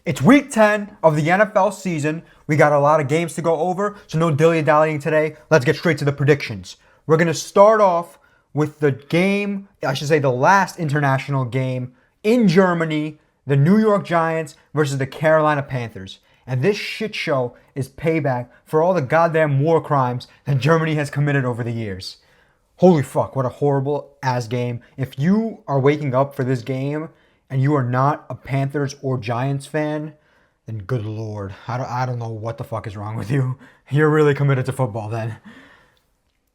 It's week 10 of the NFL season. We got a lot of games to go over, so no dilly-dallying today. Let's get straight to the predictions. We're going to start off with the game, I should say the last international game in Germany, the New York Giants versus the Carolina Panthers. And this shit show is payback for all the goddamn war crimes that Germany has committed over the years. Holy fuck, what a horrible ass game. If you are waking up for this game and you are not a Panthers or Giants fan, then good lord, I don't know what the fuck is wrong with you. You're really committed to football then.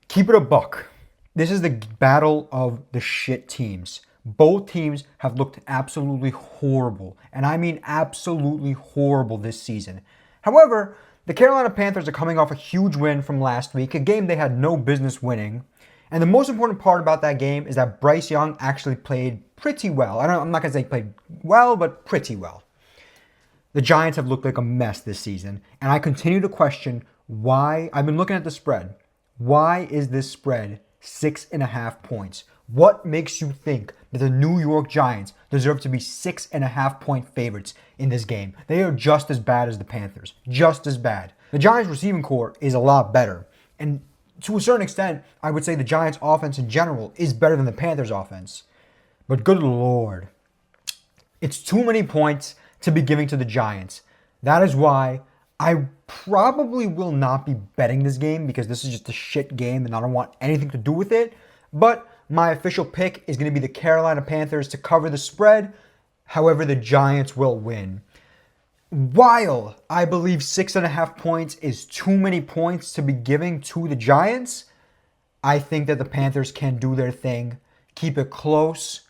Keep it a buck. This is the battle of the shit teams. Both teams have looked absolutely horrible, and I mean absolutely horrible this season. However, the Carolina Panthers are coming off a huge win from last week, a game they had no business winning. And the most important part about that game is that Bryce Young actually played pretty well. I'm not going to say played well, but pretty well. The Giants have looked like a mess this season, and I continue to question why. I've been looking at the spread. Why is this spread 6.5 points? What makes you think that the New York Giants deserve to be 6.5 point favorites in this game? They are just as bad as the Panthers. Just as bad. The Giants receiving corps is a lot better. And to a certain extent, I would say the Giants offense in general is better than the Panthers offense. But good lord, it's too many points to be giving to the Giants. That is why I probably will not be betting this game, because this is just a shit game and I don't want anything to do with it. But my official pick is going to be the Carolina Panthers to cover the spread. However, the Giants will win. While I believe 6.5 points is too many points to be giving to the Giants, I think that the Panthers can do their thing, keep it close,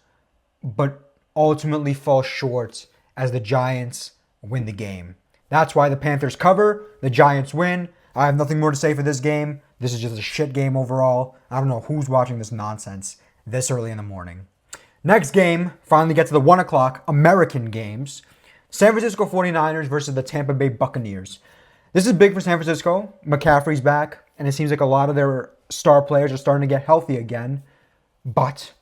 but ultimately fall short as the Giants win the game. That's why the Panthers cover, the Giants win. I have nothing more to say for this game. This is just a shit game overall. I don't know who's watching this nonsense this early in the morning. Next game, finally get to the 1 o'clock American games. San Francisco 49ers versus the Tampa Bay Buccaneers. This is big for San Francisco. McCaffrey's back, and it seems like a lot of their star players are starting to get healthy again. But,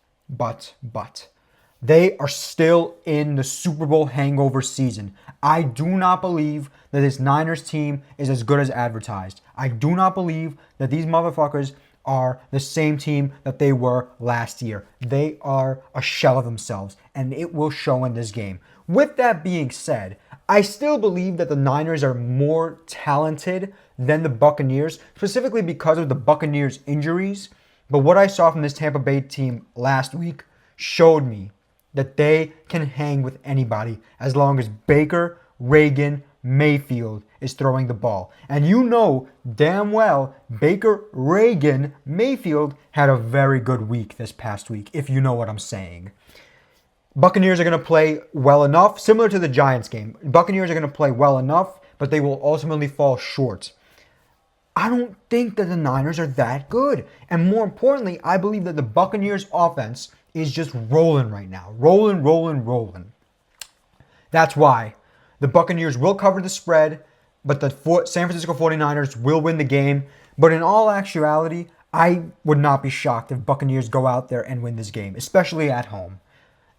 they are still in the Super Bowl hangover season. I do not believe that this Niners team is as good as advertised. I do not believe that these motherfuckers are the same team that they were last year. They are a shell of themselves, and it will show in this game. With that being said, I still believe that the Niners are more talented than the Buccaneers, specifically because of the Buccaneers' injuries. But what I saw from this Tampa Bay team last week showed me that they can hang with anybody as long as Baker, Reagan, Mayfield is throwing the ball. And you know damn well Baker, Reagan, Mayfield had a very good week this past week, if you know what I'm saying. Buccaneers are going to play well enough, similar to the Giants game. Buccaneers are going to play well enough, but they will ultimately fall short. I don't think that the Niners are that good. And more importantly, I believe that the Buccaneers offense is just rolling right now. Rolling. That's why the Buccaneers will cover the spread, but the San Francisco 49ers will win the game. But in all actuality, I would not be shocked if Buccaneers go out there and win this game, especially at home.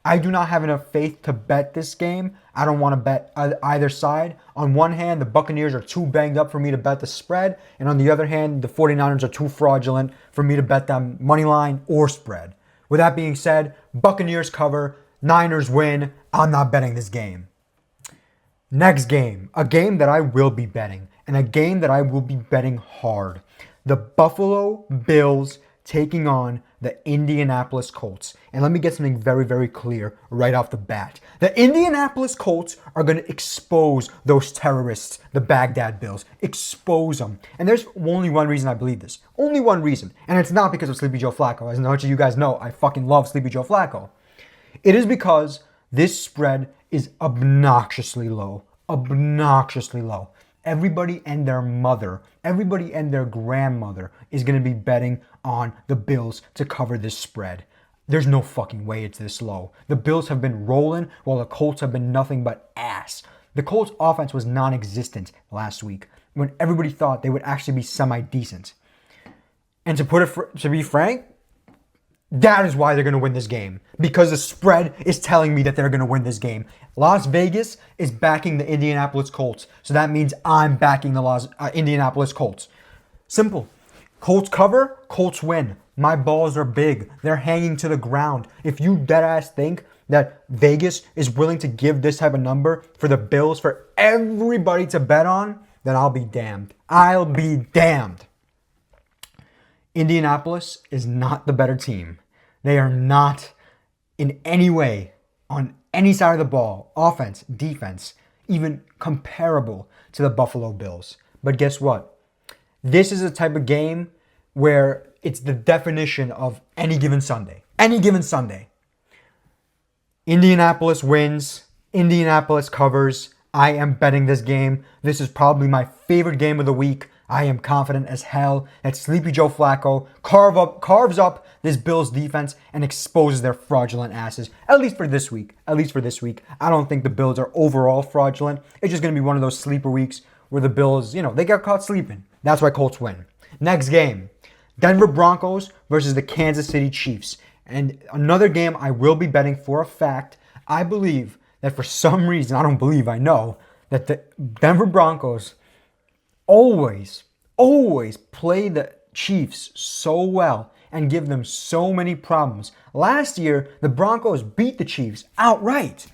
I do not have enough faith to bet this game. I don't want to bet either side. On one hand, the Buccaneers are too banged up for me to bet the spread. And on the other hand, the 49ers are too fraudulent for me to bet them money line or spread. With that being said, Buccaneers cover, Niners win. I'm not betting this game. Next game, a game that I will be betting, and a game that I will be betting hard. The Buffalo Bills taking on the Indianapolis Colts. And let me get something very, very clear right off the bat. The Indianapolis Colts are going to expose those terrorists, the Baghdad Bills. Expose them. And there's only one reason I believe this. Only one reason. And it's not because of Sleepy Joe Flacco. As much as you guys know, I fucking love Sleepy Joe Flacco. It is because this spread is obnoxiously low. Obnoxiously low. Everybody and their mother, everybody and their grandmother is going to be betting on the Bills to cover this spread. There's no fucking way it's this low. The Bills have been rolling while the Colts have been nothing but ass. The Colts offense was non-existent last week when everybody thought they would actually be semi-decent. And to be frank, That is why they're going to win this game. Because the spread is telling me that they're going to win this game. Las Vegas is backing the Indianapolis Colts. So that means I'm backing the Indianapolis Colts. Simple. Colts cover, Colts win. My balls are big. They're hanging to the ground. If you deadass think that Vegas is willing to give this type of number for the Bills, for everybody to bet on, then I'll be damned. I'll be damned. Indianapolis is not the better team. They are not in any way on any side of the ball, offense, defense, even comparable to the Buffalo Bills. But guess what? This is a type of game where it's the definition of any given Sunday. Any given Sunday. Indianapolis wins. Indianapolis covers. I am betting this game. This is probably my favorite game of the week. I am confident as hell that Sleepy Joe Flacco carves up this Bills defense and exposes their fraudulent asses. At least for this week. I don't think the Bills are overall fraudulent. It's just going to be one of those sleeper weeks where the Bills, they got caught sleeping. That's why Colts win. Next game. Denver Broncos versus the Kansas City Chiefs. And another game I will be betting for a fact. I believe that for some reason, I know that the Denver Broncos always play the Chiefs so well and give them so many problems. Last year, the Broncos beat the Chiefs outright.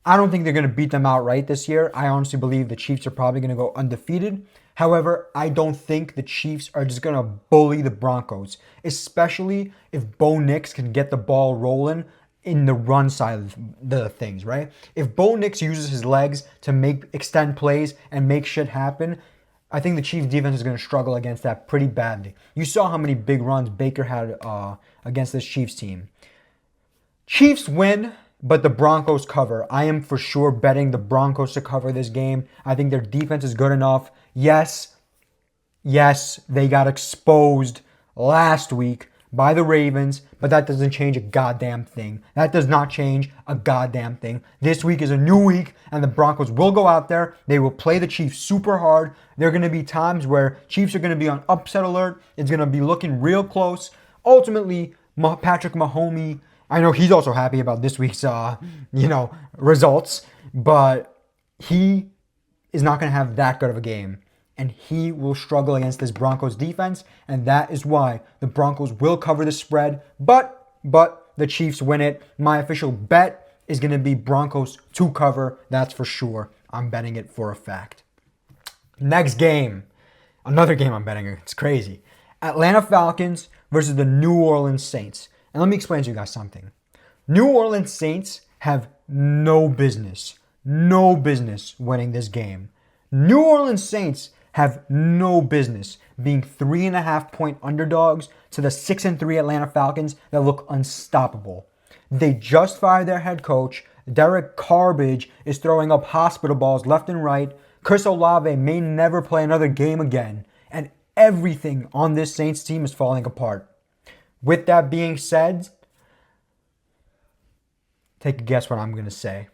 I don't think they're going to beat them outright this year. I honestly believe the Chiefs are probably going to go undefeated. However, I don't think the Chiefs are just going to bully the Broncos, especially if Bo Nix can get the ball rolling in the run side of the things, right? If Bo Nix uses his legs to extend plays and make shit happen, I think the Chiefs defense is going to struggle against that pretty badly. You saw how many big runs Baker had against this Chiefs team. Chiefs win, but the Broncos cover. I am for sure betting the Broncos to cover this game. I think their defense is good enough. Yes, they got exposed last week by the Ravens, but that doesn't change a goddamn thing. That does not change a goddamn thing. This week is a new week, and the Broncos will go out there. They will play the Chiefs super hard. There are going to be times where Chiefs are going to be on upset alert. It's going to be looking real close. Ultimately, Patrick Mahomes, I know he's also happy about this week's, results, but he is not going to have that good of a game. And he will struggle against this Broncos defense, and that is why the Broncos will cover the spread, but the Chiefs win it. My official bet is going to be Broncos to cover, that's for sure. I'm betting it for a fact. Next game, another game I'm betting. It's crazy. Atlanta Falcons versus the New Orleans Saints. And let me explain to you guys something. New Orleans Saints have no business winning this game. New Orleans Saints have no business being 3.5-point underdogs to the 6-3 Atlanta Falcons that look unstoppable. They just fired their head coach. Derek Carbage is throwing up hospital balls left and right. Chris Olave may never play another game again. And everything on this Saints team is falling apart. With that being said, take a guess what I'm going to say.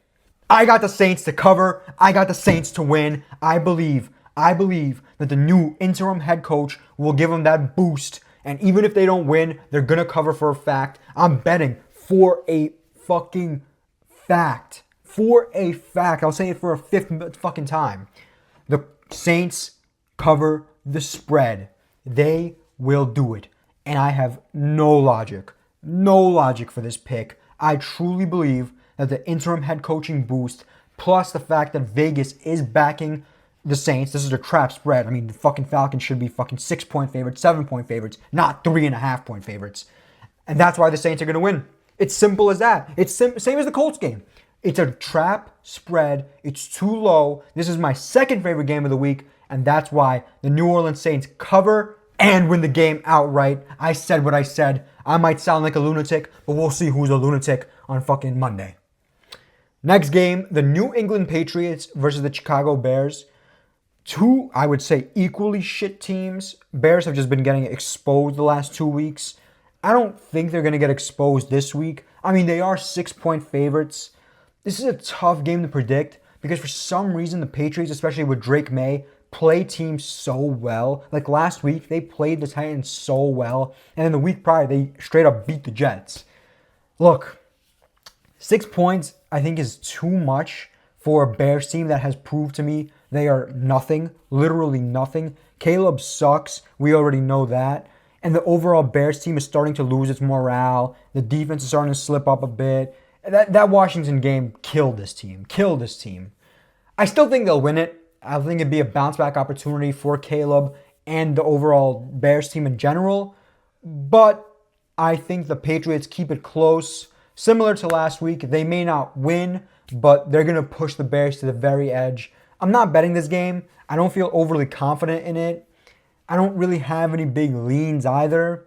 I got the Saints to cover. I got the Saints to win. I believe that the new interim head coach will give them that boost. And even if they don't win, they're going to cover for a fact. I'm betting for a fucking fact. For a fact. I'll say it for a fifth fucking time. The Saints cover the spread. They will do it. And I have no logic for this pick. I truly believe that the interim head coaching boost, plus the fact that Vegas is backing the Saints, this is a trap spread. I mean, the fucking Falcons should be fucking 6-point favorites, 7-point favorites, not 3.5-point favorites. And that's why the Saints are going to win. It's simple as that. It's same as the Colts game. It's a trap spread. It's too low. This is my second favorite game of the week, and that's why the New Orleans Saints cover and win the game outright. I said what I said. I might sound like a lunatic, but we'll see who's a lunatic on fucking Monday. Next game, the New England Patriots versus the Chicago Bears. Two, I would say, equally shit teams. Bears have just been getting exposed the last 2 weeks. I don't think they're going to get exposed this week. I mean, they are 6-point favorites. This is a tough game to predict because for some reason the Patriots, especially with Drake May, play teams so well. Like last week, they played the Titans so well. And then the week prior, they straight up beat the Jets. Look, 6 points I think is too much for a Bears team that has proved to me they are nothing, literally nothing. Caleb sucks. We already know that. And the overall Bears team is starting to lose its morale. The defense is starting to slip up a bit. That Washington game killed this team. I still think they'll win it. I think it'd be a bounce back opportunity for Caleb and the overall Bears team in general. But I think the Patriots keep it close. Similar to last week, they may not win, but they're going to push the Bears to the very edge. I'm not betting this game. I don't feel overly confident in it. I don't really have any big leans either.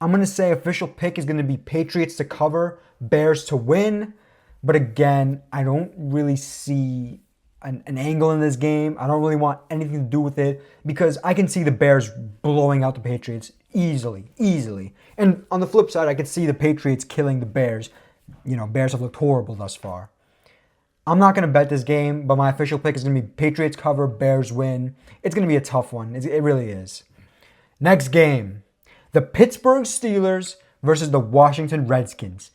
I'm going to say official pick is going to be Patriots to cover, Bears to win. But again, I don't really see an angle in this game. I don't really want anything to do with it because I can see the Bears blowing out the Patriots easily. And on the flip side, I can see the Patriots killing the Bears. Bears have looked horrible thus far. I'm not going to bet this game, but my official pick is going to be Patriots cover, Bears win. It's going to be a tough one. It really is. Next game, the Pittsburgh Steelers versus the Washington Redskins.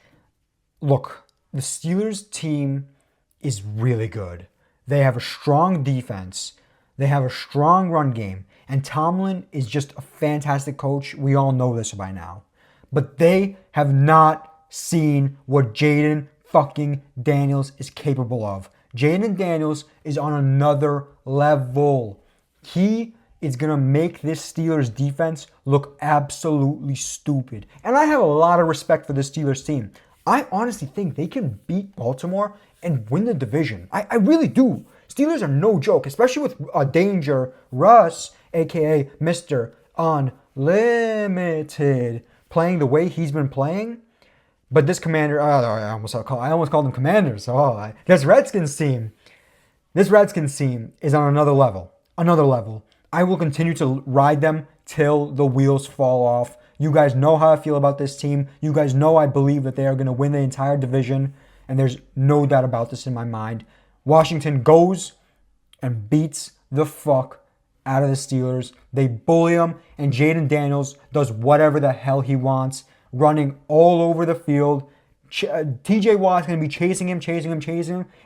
Look, the Steelers team is really good. They have a strong defense. They have a strong run game. And Tomlin is just a fantastic coach. We all know this by now. But they have not seen what Jaden fucking Daniels is capable of. Jaden Daniels is on another level. He is going to make this Steelers defense look absolutely stupid. And I have a lot of respect for this Steelers team. I honestly think they can beat Baltimore and win the division. I really do. Steelers are no joke, especially with Danger Russ, a.k.a. Mr. Unlimited, playing the way he's been playing. But this Commander, I almost called them Commanders. This Redskins team is on another level. I will continue to ride them till the wheels fall off. You guys know how I feel about this team. You guys know I believe that they are going to win the entire division. And there's no doubt about this in my mind. Washington goes and beats the fuck out of the Steelers. They bully them, and Jaden Daniels does whatever the hell he wants, running all over the field. TJ Watt's going to be chasing him,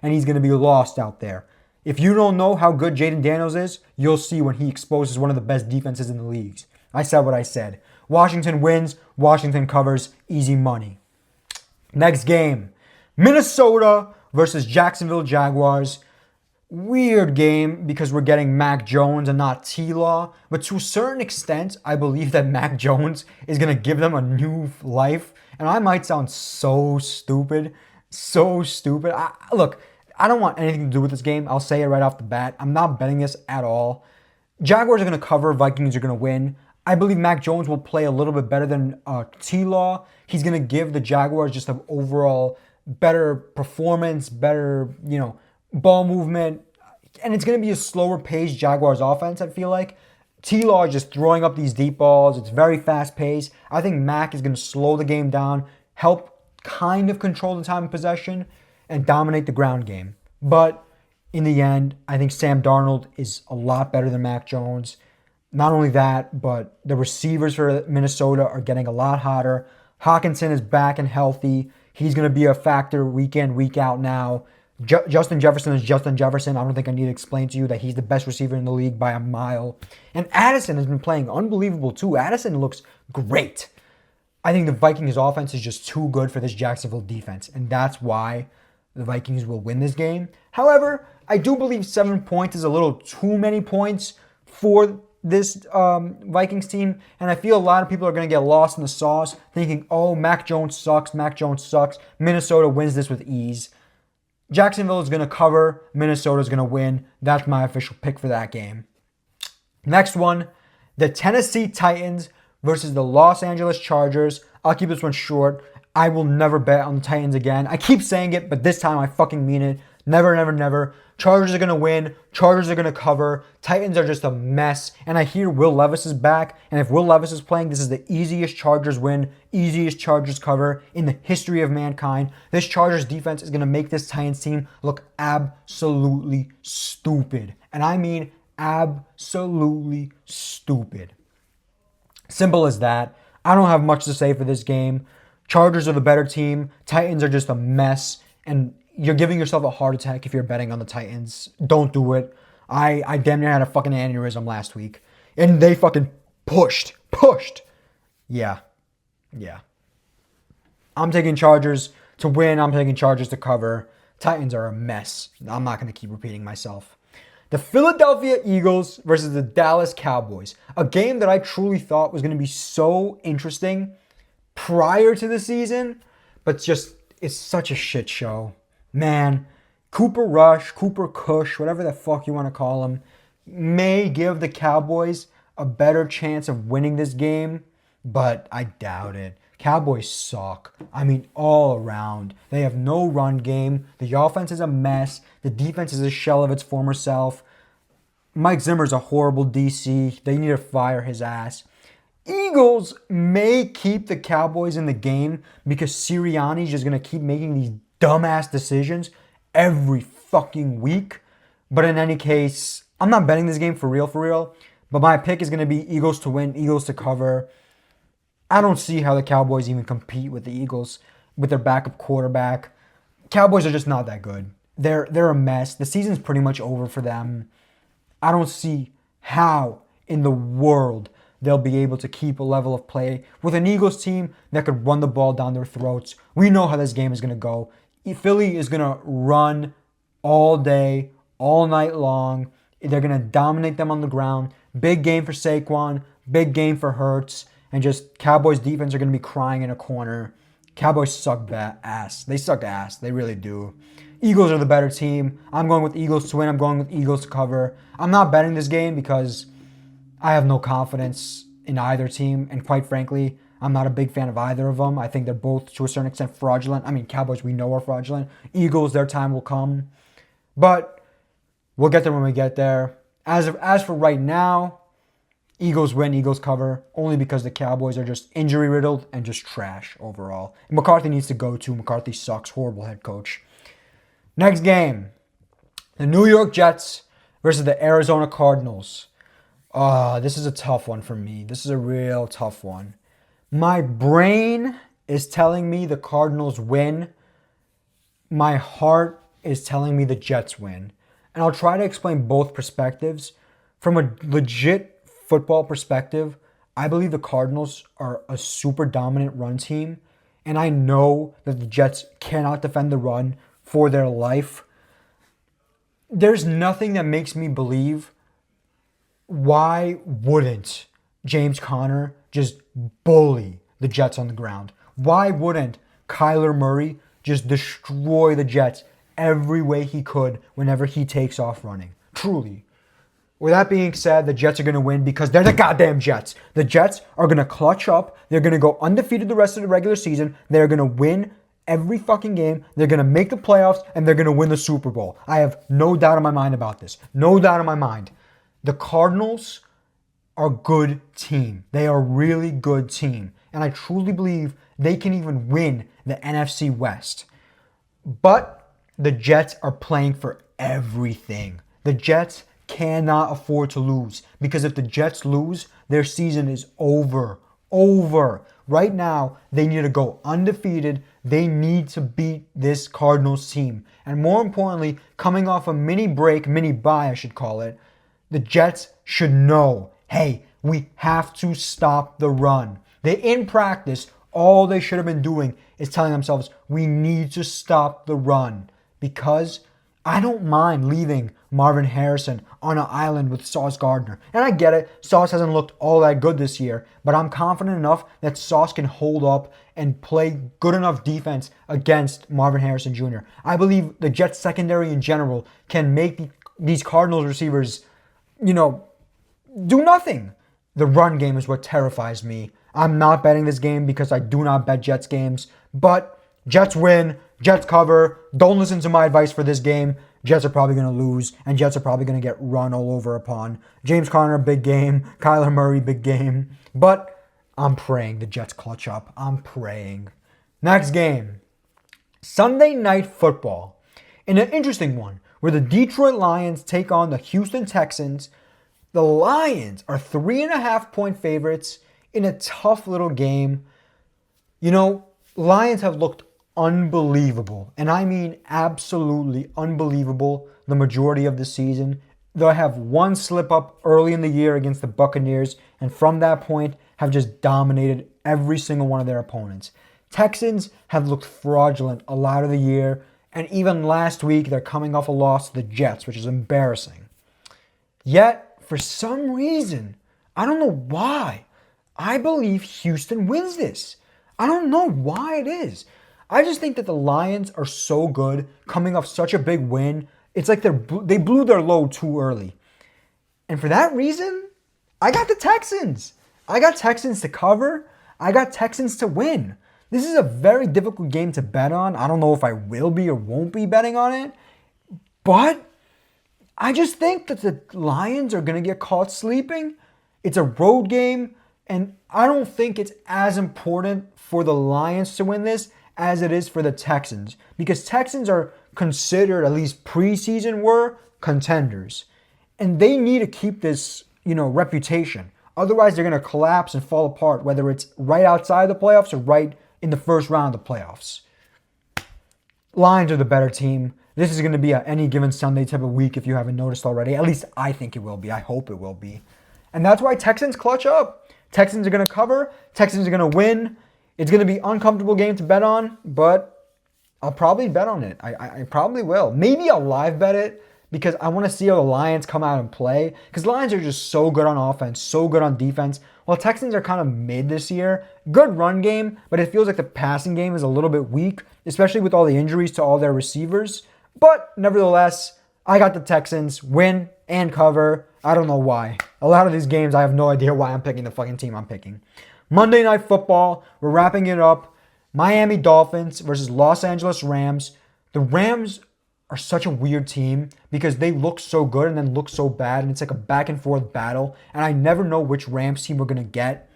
and he's going to be lost out there. If you don't know how good Jaden Daniels is, you'll see when he exposes one of the best defenses in the leagues. I said what I said. Washington wins. Washington covers. Easy money. Next game. Minnesota versus Jacksonville Jaguars. Weird game because we're getting Mac Jones and not T-Law. But to a certain extent, I believe that Mac Jones is going to give them a new life. And I might sound so stupid. Look, I don't want anything to do with this game. I'll say it right off the bat. I'm not betting this at all. Jaguars are going to cover. Vikings are going to win. I believe Mac Jones will play a little bit better than T-Law. He's going to give the Jaguars just an overall better performance, better, ball movement. And it's going to be a slower paced Jaguars offense, I feel like. T-Law is just throwing up these deep balls. It's very fast paced. I think Mac is going to slow the game down, help kind of control the time of possession, and dominate the ground game. But in the end, I think Sam Darnold is a lot better than Mac Jones. Not only that, but the receivers for Minnesota are getting a lot hotter. Hawkinson is back and healthy. He's going to be a factor week in, week out now. Justin Jefferson is Justin Jefferson. I don't think I need to explain to you that he's the best receiver in the league by a mile. And Addison has been playing unbelievable too. Addison looks great. I think the Vikings offense is just too good for this Jacksonville defense. And that's why the Vikings will win this game. However, I do believe 7 points is a little too many points for this Vikings team. And I feel a lot of people are going to get lost in the sauce thinking, oh, Mac Jones sucks. Minnesota wins this with ease. Jacksonville is going to cover. Minnesota is going to win. That's my official pick for that game. Next one, the Tennessee Titans versus the Los Angeles Chargers. I'll keep this one short. I will never bet on the Titans again. I keep saying it, but this time I fucking mean it. Never. Chargers are going to win. Chargers are going to cover. Titans are just a mess. And I hear Will Levis is back. And if Will Levis is playing, this is the easiest Chargers win, easiest Chargers cover in the history of mankind. This Chargers defense is going to make this Titans team look absolutely stupid. And I mean absolutely stupid. Simple as that. I don't have much to say for this game. Chargers are the better team. Titans are just a mess. And you're giving yourself a heart attack if you're betting on the Titans. Don't do it. I damn near had a fucking aneurysm last week. And they fucking pushed. Yeah. I'm taking Chargers to win. I'm taking Chargers to cover. Titans are a mess. I'm not going to keep repeating myself. The Philadelphia Eagles versus the Dallas Cowboys. A game that I truly thought was going to be so interesting prior to the season, but just it's such a shit show. Man, Cooper Rush, Cooper Cush, whatever the fuck you want to call him, may give the Cowboys a better chance of winning this game, but I doubt it. Cowboys suck. I mean, all around. They have no run game. The offense is a mess. The defense is a shell of its former self. Mike Zimmer's a horrible DC. They need to fire his ass. Eagles may keep the Cowboys in the game because Sirianni's just going to keep making these dumbass decisions every fucking week. But in any case, I'm not betting this game for real. But my pick is going to be Eagles to win, Eagles to cover. I don't see how the Cowboys even compete with the Eagles with their backup quarterback. Cowboys are just not that good. They're a mess. The season's pretty much over for them. I don't see how in the world they'll be able to keep a level of play with an Eagles team that could run the ball down their throats. We know how this game is going to go. Philly is going to run all day, all night long. They're going to dominate them on the ground. Big game for Saquon, big game for Hurts, and just Cowboys defense are going to be crying in a corner. Cowboys suck ass. They suck ass. They really do. Eagles are the better team. I'm going with Eagles to win. I'm going with Eagles to cover. I'm not betting this game because I have no confidence in either team. And quite frankly, I'm not a big fan of either of them. I think they're both, to a certain extent, fraudulent. I mean, Cowboys we know are fraudulent. Eagles, their time will come. But we'll get there when we get there. As for right now, Eagles win, Eagles cover, only because the Cowboys are just injury-riddled and just trash overall. And McCarthy needs to go too. McCarthy sucks. Horrible head coach. Next game, the New York Jets versus the Arizona Cardinals. This is a tough one for me. This is a real tough one. My brain is telling me the Cardinals win. My heart is telling me the Jets win. And I'll try to explain both perspectives. From a legit football perspective, I believe the Cardinals are a super dominant run team. And I know that the Jets cannot defend the run for their life. There's nothing that makes me believe why wouldn't James Conner just bully the Jets on the ground? Why wouldn't Kyler Murray just destroy the Jets every way he could whenever he takes off running? Truly. With that being said, the Jets are going to win because they're the goddamn Jets. The Jets are going to clutch up. They're going to go undefeated the rest of the regular season. They're going to win every fucking game. They're going to make the playoffs, and they're going to win the Super Bowl. I have no doubt in my mind about this. No doubt in my mind. The Cardinals are a good team. They are a really good team. And I truly believe they can even win the NFC West. But the Jets are playing for everything. The Jets cannot afford to lose, because if the Jets lose, their season is over. Right now, they need to go undefeated. They need to beat this Cardinals team. And more importantly, coming off a mini bye, I should call it, the Jets should know, hey, we have to stop the run. In practice, all they should have been doing is telling themselves, we need to stop the run. Because I don't mind leaving Marvin Harrison on an island with Sauce Gardner. And I get it, Sauce hasn't looked all that good this year, but I'm confident enough that Sauce can hold up and play good enough defense against Marvin Harrison Jr. I believe the Jets secondary in general can make these Cardinals receivers, do nothing. The run game is what terrifies me. I'm not betting this game because I do not bet Jets games, but Jets win, Jets cover. Don't listen to my advice for this game. Jets are probably going to lose, and Jets are probably going to get run all over upon. James Conner, big game. Kyler Murray, big game. But I'm praying the Jets clutch up. I'm praying. Next game, Sunday Night Football. In an interesting one, where the Detroit Lions take on the Houston Texans. The Lions are 3.5-point favorites in a tough little game. You know, Lions have looked unbelievable, and I mean absolutely unbelievable the majority of the season. They'll have one slip up early in the year against the Buccaneers, and from that point have just dominated every single one of their opponents. Texans have looked fraudulent a lot of the year, and even last week they're coming off a loss to the Jets, which is embarrassing. Yet, for some reason, I don't know why, I believe Houston wins this. I don't know why it is. I just think that the Lions are so good, coming off such a big win. It's like they blew their load too early. And for that reason, I got the Texans. I got Texans to cover. I got Texans to win. This is a very difficult game to bet on. I don't know if I will be or won't be betting on it. But I just think that the Lions are going to get caught sleeping. It's a road game. And I don't think it's as important for the Lions to win this as it is for the Texans. Because Texans are considered, at least preseason were, contenders. And they need to keep this, reputation. Otherwise, they're going to collapse and fall apart, whether it's right outside the playoffs or right in the first round of the playoffs. Lions are the better team. This is going to be a any given Sunday type of week if you haven't noticed already. At least I think it will be. I hope it will be. And that's why Texans clutch up. Texans are going to cover. Texans are going to win. It's going to be an uncomfortable game to bet on, but I'll probably bet on it. I probably will. Maybe I'll live bet it because I want to see how the Lions come out and play. Because Lions are just so good on offense, so good on defense. While Texans are kind of mid this year. Good run game, but it feels like the passing game is a little bit weak, especially with all the injuries to all their receivers. But nevertheless, I got the Texans win and cover. I don't know why. A lot of these games, I have no idea why I'm picking the fucking team I'm picking. Monday Night Football, we're wrapping it up. Miami Dolphins versus Los Angeles Rams. The Rams are such a weird team because they look so good and then look so bad, and it's like a back and forth battle, and I never know which Rams team we're going to get.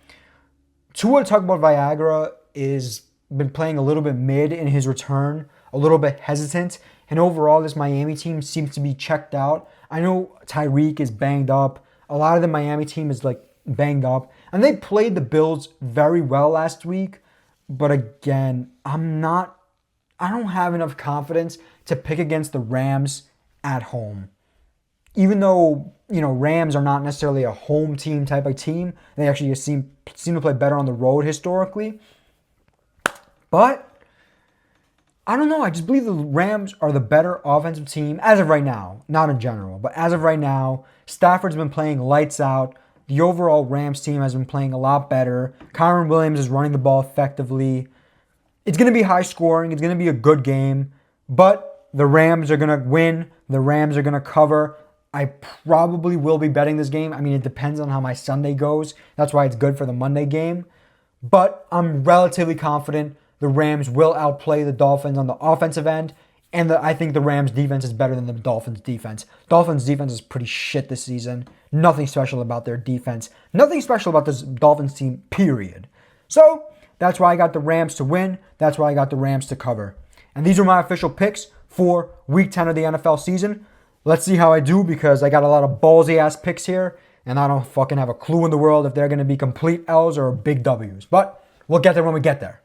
Tua Tagovailoa is been playing a little bit mid in his return, a little bit hesitant, and overall this Miami team seems to be checked out. I know Tyreek is banged up. A lot of the Miami team is banged up, and they played the Bills very well last week, but again, I don't have enough confidence to pick against the Rams at home. Even though, Rams are not necessarily a home team type of team, they actually just seem to play better on the road historically. But I don't know. I just believe the Rams are the better offensive team as of right now. Not in general, but as of right now, Stafford's been playing lights out. The overall Rams team has been playing a lot better. Kyron Williams is running the ball effectively. It's going to be high scoring. It's going to be a good game. But the Rams are going to win. The Rams are going to cover. I probably will be betting this game. I mean, it depends on how my Sunday goes. That's why it's good for the Monday game. But I'm relatively confident the Rams will outplay the Dolphins on the offensive end. And I think the Rams defense is better than the Dolphins defense. Dolphins defense is pretty shit this season. Nothing special about their defense. Nothing special about this Dolphins team, period. So that's why I got the Rams to win. That's why I got the Rams to cover. And these are my official picks for Week 10 of the NFL season. Let's see how I do because I got a lot of ballsy-ass picks here. And I don't fucking have a clue in the world if they're going to be complete L's or big W's. But we'll get there when we get there.